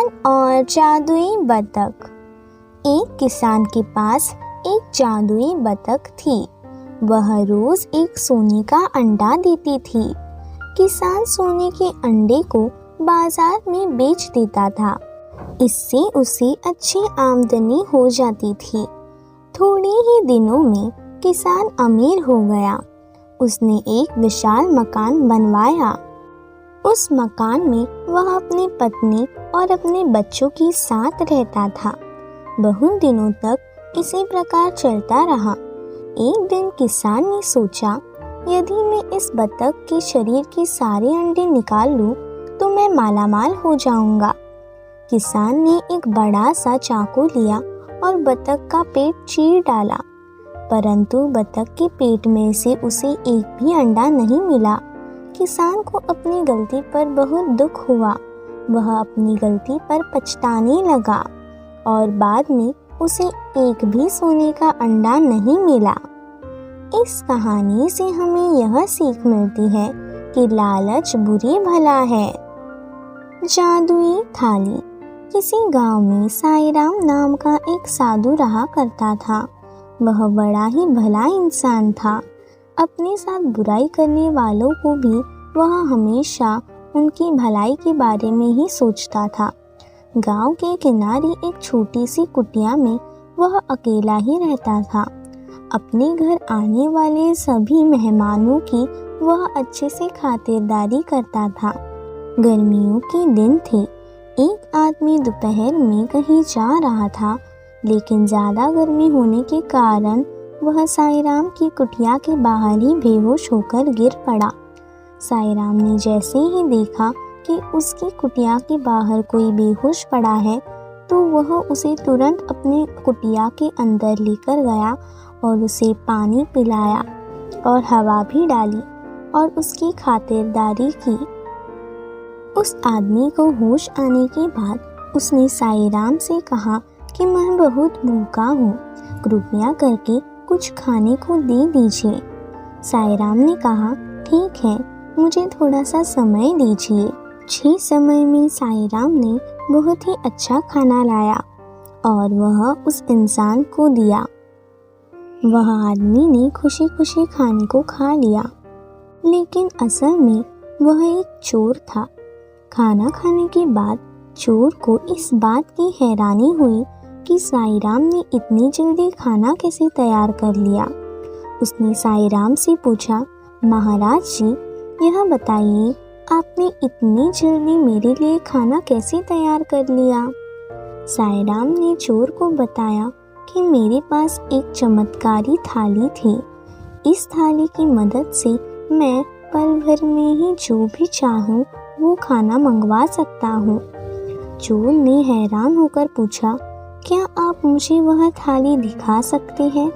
किसान और जादुई बतख। एक किसान के पास एक जादुई बतख थी। वह रोज एक सोने का अंडा देती थी। किसान सोने के अंडे को बाजार में बेच देता था। इससे उसे अच्छी आमदनी हो जाती थी। थोड़े ही दिनों में किसान अमीर हो गया। उसने एक विशाल मकान बनवाया। उस मकान में वह अपनी पत्नी और अपने बच्चों के साथ रहता था। बहुत दिनों तक इसी प्रकार चलता रहा। एक दिन किसान ने सोचा, यदि मैं इस बतख के शरीर के सारे अंडे निकाल लूं, तो मैं मालामाल हो जाऊंगा। किसान ने एक बड़ा सा चाकू लिया और बतख का पेट चीर डाला, परंतु बतख के पेट में से उसे एक भी अंडा नहीं मिला। किसान को अपनी गलती पर बहुत दुख हुआ। वह अपनी गलती पर पछताने लगा और बाद में उसे एक भी सोने का अंडा नहीं मिला। इस कहानी से हमें यह सीख मिलती है कि लालच बुरी भला है। जादुई थाली। किसी गांव में साईराम नाम का एक साधु रहा करता था। वह बड़ा ही भला इंसान था। अपने साथ बुराई करने वालों को भी वह हमेशा उनकी भलाई के बारे में ही सोचता था। गांव के किनारे एक छोटी सी कुटिया में वह अकेला ही रहता था। अपने घर आने वाले सभी मेहमानों की वह अच्छे से खातिरदारी करता था। गर्मियों के दिन थे। एक आदमी दोपहर में कहीं जा रहा था, लेकिन ज़्यादा गर्मी होने के कारण वह साईराम की कुटिया के बाहर ही बेहोश होकर गिर पड़ा। साईराम ने जैसे ही देखा कि उसकी कुटिया के बाहर कोई बेहोश पड़ा है, तो वह उसे तुरंत अपने कुटिया के अंदर लेकर गया और उसे पानी पिलाया और हवा भी डाली और उसकी खातिरदारी की। उस आदमी को होश आने के बाद उसने साईराम से कहा कि मैं बहुत भूखा हूँ, कृपया करके कुछ खाने को दे दीजिए। साईराम ने कहा, ठीक है, मुझे थोड़ा सा समय दीजिए। 6 समय में साईराम ने बहुत ही अच्छा खाना लाया और वह उस इंसान को दिया। वह आदमी ने खुशी खुशी खाने को खा लिया, लेकिन असल में वह एक चोर था। खाना खाने के बाद चोर को इस बात की हैरानी हुई कि साईराम ने इतनी जल्दी खाना कैसे तैयार कर लिया। उसने साईराम से पूछा, महाराज जी, यह बताइए, आपने इतनी जल्दी मेरे लिए खाना कैसे तैयार कर लिया? साईराम ने चोर को बताया कि मेरे पास एक चमत्कारी थाली थी। इस थाली की मदद से मैं पल भर में ही जो भी चाहूँ वो खाना मंगवा सकता हूँ। चोर ने हैरान होकर पूछा, क्या आप मुझे वह थाली दिखा सकते हैं?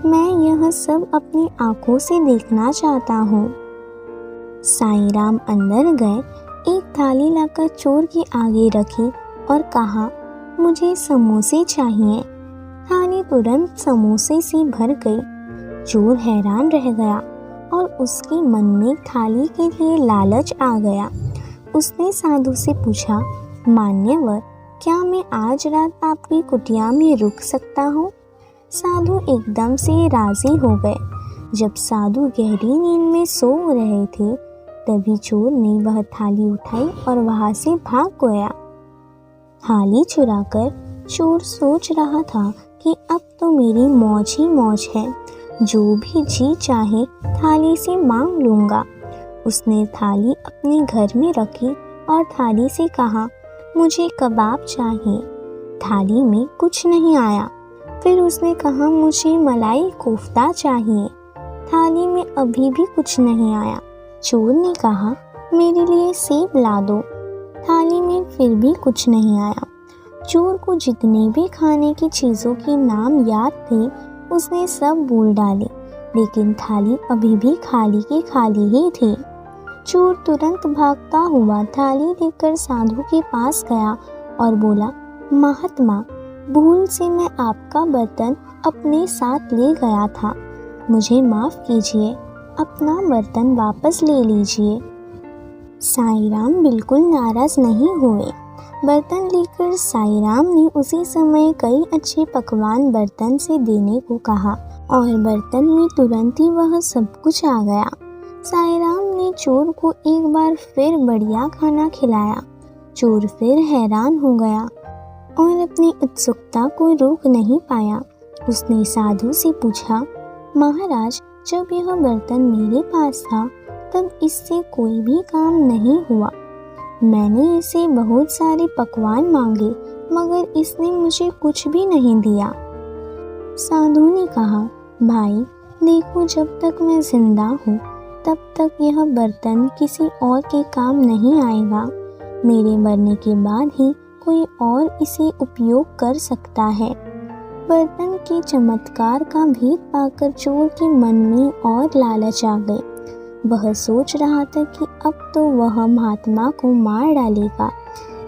मैं यह सब अपनी आंखों से देखना चाहता हूँ। साईराम अंदर गए, एक थाली लाकर चोर के आगे रखी और कहा, मुझे समोसे चाहिए। थाली तुरंत समोसे से भर गई। चोर हैरान रह गया और उसके मन में थाली के लिए लालच आ गया। उसने साधु से पूछा, मान्यवर, क्या मैं आज रात आपकी कुटिया में रुक सकता हूँ? साधु एकदम से राजी हो गए। जब साधु गहरी नींद में सो रहे थे, तभी चोर ने वह थाली उठाई और वहां से भाग गया। थाली चुराकर चोर सोच रहा था कि अब तो मेरी मौज ही मौज है, जो भी जी चाहे थाली से मांग लूँगा। उसने थाली अपने घर में रखी और थाली से कहा, मुझे कबाब चाहिए। थाली में कुछ नहीं आया। फिर उसने कहा, मुझे मलाई कोफ्ता चाहिए। थाली में अभी भी कुछ नहीं आया। चोर ने कहा, मेरे लिए सेब ला दो। थाली में फिर भी कुछ नहीं आया। चोर को जितने भी खाने की चीज़ों के नाम याद थे, उसने सब भूल डाले, लेकिन थाली अभी भी खाली की खाली ही थी। चोर तुरंत भागता हुआ थाली लेकर साधु के पास गया और बोला, महात्मा, भूल से मैं आपका बर्तन अपने साथ ले गया था, मुझे माफ़ कीजिए, अपना बर्तन वापस ले लीजिए। साईराम बिल्कुल नाराज़ नहीं हुए। बर्तन लेकर साईं राम ने उसी समय कई अच्छे पकवान बर्तन से देने को कहा और बर्तन में तुरंत ही वह सब कुछ आ गया। साईं राम ने चोर को एक बार फिर बढ़िया खाना खिलाया। चोर फिर हैरान हो गया और अपनी उत्सुकता को रोक नहीं पाया। उसने साधु से पूछा, महाराज, जब यह बर्तन मेरे पास था तब इससे कोई भी काम नहीं हुआ। मैंने इसे बहुत सारे पकवान मांगे मगर इसने मुझे कुछ भी नहीं दिया। साधु ने कहा, भाई देखो, जब तक मैं जिंदा हूँ तब तक यह बर्तन किसी और के काम नहीं आएगा। मेरे मरने के बाद ही कोई और इसे उपयोग कर सकता है। बर्तन के चमत्कार का भेद पाकर चोर के मन में और लालच आ गई। वह सोच रहा था कि अब तो वह महात्मा को मार डालेगा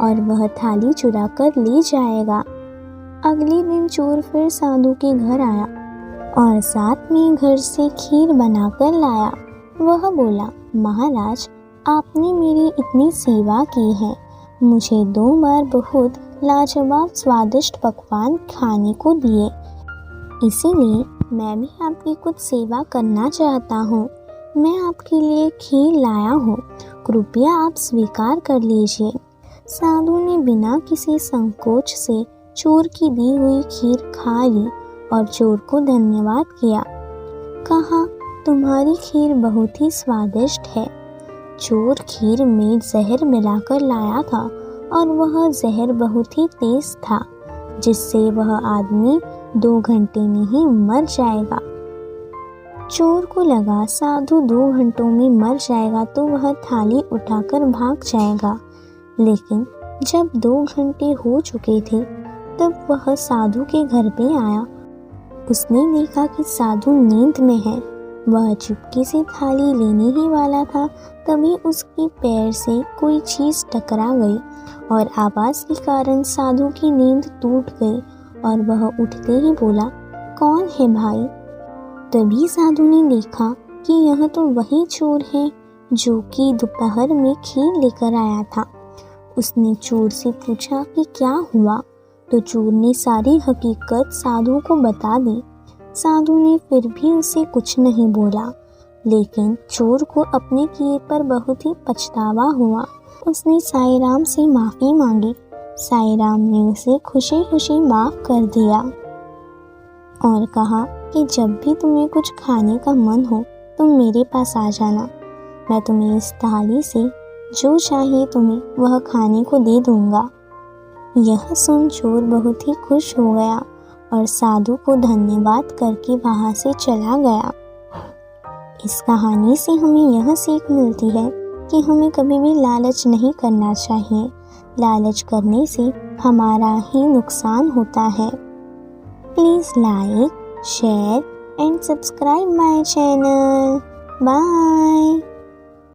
और वह थाली चुरा कर ले जाएगा। अगले दिन चोर फिर साधु के घर आया और साथ में घर से खीर बनाकर लाया। वह बोला, महाराज, आपने मेरी इतनी सेवा की है, मुझे 2 बार बहुत लाजवाब स्वादिष्ट पकवान खाने को दिए, इसीलिए मैं भी आपकी कुछ सेवा करना चाहता हूँ। मैं आपके लिए खीर लाया हूँ, कृपया आप स्वीकार कर लीजिए। साधु ने बिना किसी संकोच से चोर की दी हुई खीर खा ली और चोर को धन्यवाद किया। कहा, तुम्हारी खीर बहुत ही स्वादिष्ट है। चोर खीर में जहर मिलाकर लाया था और वह जहर बहुत ही तेज था, जिससे वह आदमी 2 घंटे में ही मर जाएगा। चोर को लगा साधु 2 घंटों में मर जाएगा तो वह थाली उठाकर भाग जाएगा, लेकिन जब 2 घंटे हो चुके थे तब वह साधु के घर पे आया। उसने देखा कि साधु नींद में है। वह चुपके से थाली लेने ही वाला था, तभी उसके पैर से कोई चीज़ टकरा गई और आवाज़ के कारण साधु की नींद टूट गई और वह उठते ही बोला, कौन है भाई? तभी साधु ने देखा कि यह तो वही चोर है जो कि दोपहर में खीर लेकर आया था। उसने चोर से पूछा कि क्या हुआ, तो चोर ने सारी हकीकत साधु को बता दी। साधु ने फिर भी उसे कुछ नहीं बोला, लेकिन चोर को अपने किए पर बहुत ही पछतावा हुआ। उसने साईं राम से माफ़ी मांगी। साईं राम ने उसे खुशी खुशी माफ़ कर दिया और कहा कि जब भी तुम्हें कुछ खाने का मन हो तुम मेरे पास आ जाना, मैं तुम्हें इस थाली से जो चाहिए तुम्हें वह खाने को दे दूँगा। यह सुन चोर बहुत ही खुश हो गया और साधु को धन्यवाद करके वहाँ से चला गया। इस कहानी से हमें यह सीख मिलती है कि हमें कभी भी लालच नहीं करना चाहिए। लालच करने से हमारा ही नुकसान होता है। Please like, share and subscribe my channel. Bye.